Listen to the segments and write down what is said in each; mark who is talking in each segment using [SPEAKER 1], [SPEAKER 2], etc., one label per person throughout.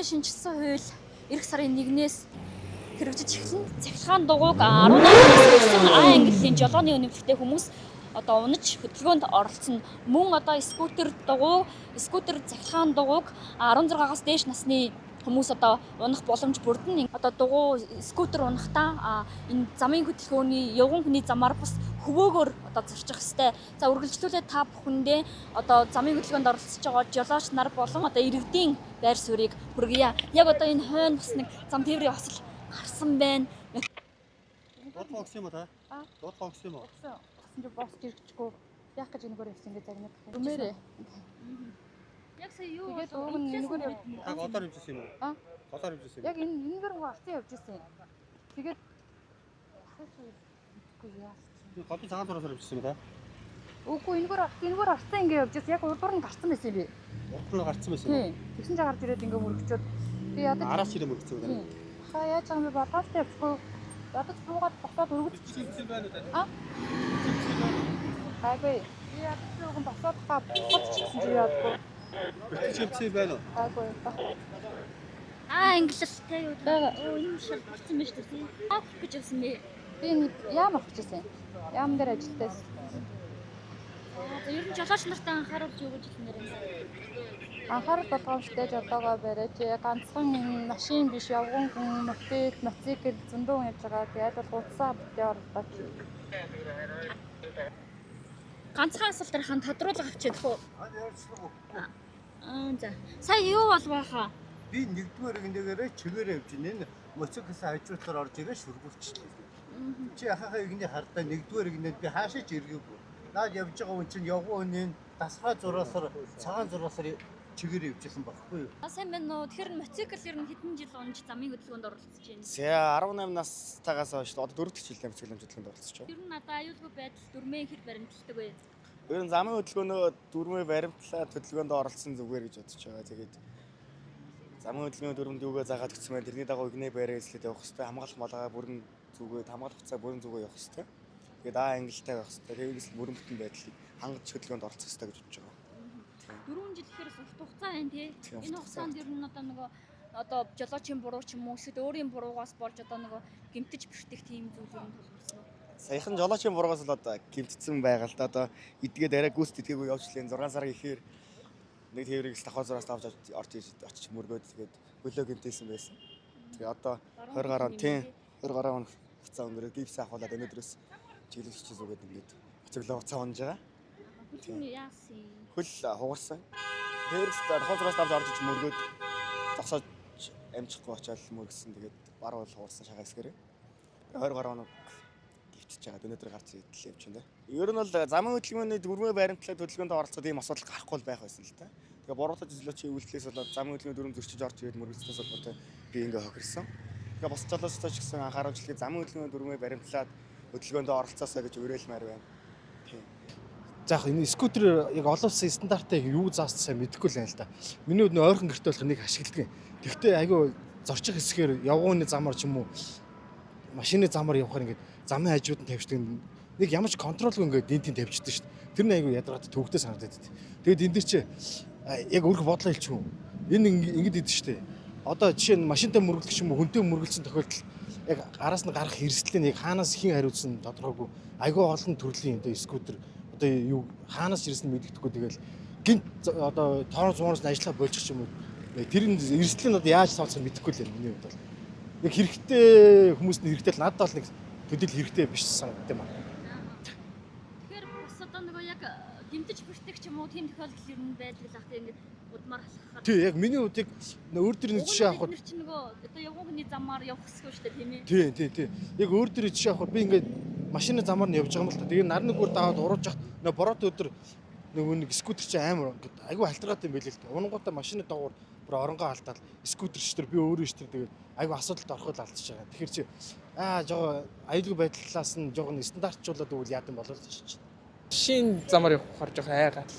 [SPEAKER 1] шинжилсэн хууль эх сарын 1-ээс хэрэгжиж эхэлнэ. Цахилгаан дугуйг 18-аас А ангиллын жолооны үнэмлэхтэй хүмүүс одоо унаж хөдөлгөөнд оролцсон. Мөн одоо скутер цахилгаан дугуйг 16-аас дээш насны хүмүүс одоо унах боломж бүрдэн. Одоо дугуй скутер унахдаа энэ замын хөдөлгөөний явган хүний замаар бас хөвөөгөр одоо зорчих хэвээр. За үргэлжлүүлээд та бүхэндээ одоо замын хөдөлгөөнд оролцож байгаа жолооч нар болон одоо иргэдийн байр суурийг хүргье. Яг одоо энэ хойно бас нэг зам тээврийн осол гарсан байна.
[SPEAKER 2] Дуудлага өгсөн юм уу та? Дуудлага өгсөн юм уу?
[SPEAKER 1] Өгсөн чинь босч ирчихгүй. Яах гэж энэгээр явсан гэж загнах. Өмөрөө. Яг сая юу тэгээд ууг нь энэгээр
[SPEAKER 2] яг одоор хэмжсэн юм уу? Одоор хэмжсэн юм.
[SPEAKER 1] Яг энэгээр гарсан явж ирсэн. Тэгээд
[SPEAKER 2] Хотын цагаан зураас хэмжсэн юм да?
[SPEAKER 1] Үгүй энэгээр арцсан ингэ явж ирсэн. Яг урдуур нь гарсан байсан би.
[SPEAKER 2] Урдуур нь гарсан байсан юм.
[SPEAKER 1] Тэгсэн чинь гарч ирээд ингэ мөргөчөөд би ядаж
[SPEAKER 2] араас ирээ мөргөцсөн юм да?
[SPEAKER 1] Хаа яаж байгаа юм бэ? Бодоостай явчихгүй. Ядаж буугаад босоод өргөцсөн байна уу да? Айгүй. Би ядаж рууган босоод босчихсон чи яадгүй.
[SPEAKER 2] Бэлтгэж байна уу?
[SPEAKER 1] Айгүй. Англилтэй юу? Энэ шал болсон байж тээ. Авах гэж явсан бэ? Би яам авах гэсэн. Яам дээр ажилтаас. Ер нь жолооч нартай анхааруулж юу гэж хэлмээр юм. Анхаарал болгоомжтой жолоогоо бариач. Ганцхан машин биш явган хүн мотоцикл зөндөө явж байгаа. Тэгээд бол утсаа бүтээ оролдооч. Ганцхан асуулт тархан тодруулга авчиад хөө. За. Сая юу болов хаа?
[SPEAKER 3] Би нэгдүгээр игнээгээрээ чигээр явж байна. Моцикл хажуутлаар орж ирээ шүргүүлчихлээ. Чи ахахаа игний хардаа нэгдүгээр игнээд би хаашаач иргээгүй. Наад явж байгаа хүн чинь явган үнийн дасгай зураасаар цагаан зураасаар чигээр явжсэн багхгүй юу?
[SPEAKER 1] Сайн байна уу? Тэгэхээр моцикл ер нь хэдэн жил унж замын хөдөлгөөнд оролцож байна?
[SPEAKER 4] Сая 18 настайгаас хойш одоо 4 дахь жилийн моцикл хөдөлгөөнд оролцож байна.
[SPEAKER 1] Ер нь надад аюулгүй байдал дүрмээ хэр баримталдаг вэ?
[SPEAKER 4] Ер нь замын хөдөлгөөнөө дүрмээ баримтлаад хөдөлгөөнд оролцсон зүгээр гэж бодож байгаа. Тэгээд замын хөдөлгөөний дүрмэнд юугаа заагаад өгсөн байна. Тэрний дагуу игнээ байраа эслээд явах хэрэгтэй. Хамгаалах малгай бүрэн зүгээд хамгаалах хугацаа бүрэн зүгөө явах хэрэгтэй. Тэгээд ангилтай байх хэрэгтэй. Тэгээс бүрэн бүтэн байдлыг хангаж хөдөлгөөнд оролцох хэрэгтэй гэж бодож байгаа.
[SPEAKER 1] 4 жил гэхээр урт хугацаа байна тий. Энэ хугацаанд ер нь одоо жолоочийн буруу ч юм уу эсвэл өөрийн буруугаас болж одоо гэмтэж бэртэх тийм зүйл юм тулгарсан.
[SPEAKER 4] Саяхан жолоочийн буруугаас л одоо гэмтсэн байгаа л да. Одоо эдгээд арай гүйс тэтгээгүү явжлаа 6 сар ихээр нэг тээврийг давхар зураас авч орж очиж мөргөөд тэгээд хөлөө гэмтээсэн байсан. Тэгээ одоо 20 гаруй тийм 20 гаруй хоног хугацаа өнгөрөөд гипс авахуулаад өнөөдрөөс чиглэлч зүгээд ингээд моцоглоо хугацаа унж байгаа.
[SPEAKER 1] Тийм яасан.
[SPEAKER 4] Хөл хугарсан. Тээврээс давхар зураас авч орж мөргөөд зогсоод амжихгүй очиад мөргсөн. Тэгээд бар бол хугарсан шагаас гэрээ. 20 гаруй хоног гівчж байгаа. Өнөөдөр гарч идэл явж байна. Ер нь бол замын хөдөлгөөний дүрмээ баримтлаад хөдөлгөөнд оролцоод ийм асуудал гарахгүй байх байсан л та. Тэгээ буруутаж жолоочийн үйлдэлээс болоод замын хөдөлгөөний дүрм зөрчиж орж ирээд мөргөлцснээс болоод би ингээ хохирсон. Тэгээ бос жолоочтой ч гэсэн анхааруулж хэлээ замын хөдөлгөөний дүрмээ баримтлаад хөдөлгөөнд оролцоосоо гэж уриалмаар байна. Тийм.
[SPEAKER 5] За яг энэ скутер яг олон улсын стандартыг юу заасан сайн мэдэхгүй л байна л да. Миний хувьд ойрхон гэрте болох нэг ашигладаг. Тэгвэл айгүй зорчих хэсгээр явгууны замаар ч юм уу машины замаар явахаар ингээд замын хажууд нь тавьчихдаг. Нэг ямар ч контролгүй ингээд дэнтийн тавьчихдаг шүү дээ. Тэр нь айгүй ядраад төвөгтэй санагдаад байд. Тэгээд энэ дэр чи яг өөрх бодлоо хэлчихв. Энэ ингэж идэв шүү дээ. Одоо жишээ нь машинтай мөргөлдөх юм уу хүнтэй мөргөлдсөн тохиолдолд яг араас нь гарах эрсдлийг хаанаас хэн хариуцсан тодорхойгүй. Айгүй олон төрлийн энэ скутер одоо юу хаанаас ирсэн мэддэхгүй тэгэл гинт одоо тоон зуунаас нь ажиллаа болчих юм уу. Тэр нь эрсдэл нь одоо яаж тооцох мэдэхгүй л юм миний хувьд бол. Нэг хэрэгтэй хүмүүст нь хэрэгтэй л надад бол нэг төдийл хэрэгтэй биш санагдав юм аа.
[SPEAKER 1] Тэгэхээр бас одоо яг гэмтэж бэртэх ч юм уу тийм тохиолдол ер нь байдаг л ах тийм ингээд удмаар халахад.
[SPEAKER 5] Тий яг миний хувьд яг өөр дөр жишээ авахд
[SPEAKER 1] бид нар чинь одоо явган хүний замаар явах гэсэн шүү дээ тийм ээ.
[SPEAKER 5] Тий. Яг өөр дөр жишээ авахд би ингээд машины замаар нь явж байгаа юм л та. Тэгээ нарны бүр даваад урууж яхад бороод өдөр нэг скутер чи амар ингээд айгүй халтраат юм байл л та. Унгуудаа машины доогуур бүр оронгоо алдаад скутер шитэр би өөрөө шитэр тэгээд айгүй асуудалд ороход алдчихж байгаа. Тэгэхээр чи жоо аюулгүй байдлаас нь жоо стандартчуулаад өгвөл яад юм болов л шиж.
[SPEAKER 6] Шин замаар явахаар жоо айгаад.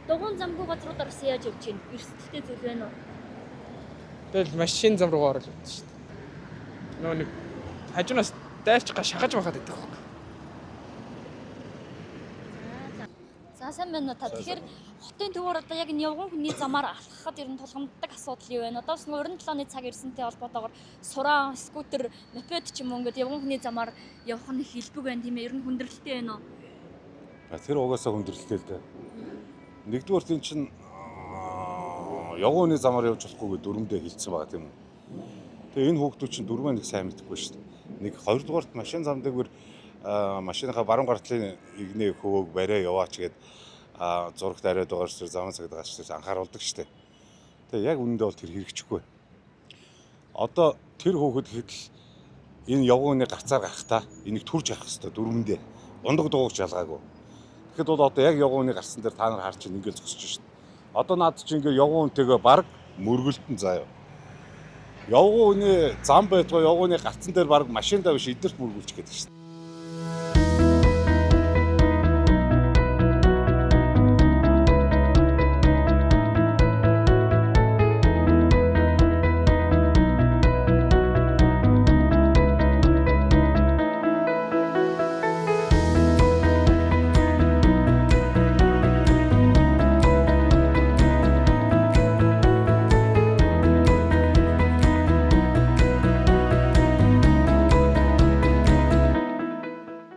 [SPEAKER 1] Дугуун замгүй газруудаар яаж явж гин? Эрсдэлтэй зүйл байна уу?
[SPEAKER 6] Тэгэл машин зам руу орол явдаг шүү дээ. Нөө нэг хажуунаас дайрч шахаж байхад байдаг хөө.
[SPEAKER 1] За сайн байна уу та. Тэгэхээр хотын төвөр одоо яг энэ явган хүний замаар алхахад ер нь тулгамддаг асуудал юу вэ? Одоо бас уран талааны цаг ирсэнтэй холбоотойгоор сураа, скутер, мопед ч юм уу ингээд явган хүний замаар явах нь хэлбэг байна тийм ээ. Ер нь хүндрэлтэй байна уу?
[SPEAKER 7] Тэр угаасаа хүндрэлтэй л дээ. Нэгдүгээр тийм чинь явган хүний замаар явж болохгүйгээ дөрөмдөө хилцсэн байгаа тийм үү. Тэгээ энэ хүүхдүүд чинь дөрвөө нэг сайн мэдэхгүй шүү дээ. Нэг хоёрдугаарт машин зам дээр машиныхаа баруун гартлын игнээ хөвөөг бариа яваач гээд зурагт ариад байгаа шүү дээ. Замын цагт гаш анхааруулдаг шүү дээ. Тэгээ яг үнэндээ бол тэр хэрэгжихгүй. Одоо тэр хүүхэд хэд л энэ явган хүний гарцаар гарахтаа энийг түрж авах хэрэгтэй дөрөмдөө. Ундаг дуугч ялгаагүй. Тэгэхэд бол одоо яг явган хүний гарсан дээр та нар харж ингээл зогсож шүү дээ. Одоо наад чинь ингээ явган хүнтэйгээ баг мөргөлтөн заяа. Явган хүний зам байтугай явган хүний гарцан дээр баг машиндаа биш эдэрт мөргүүлчих гээд шүү дээ.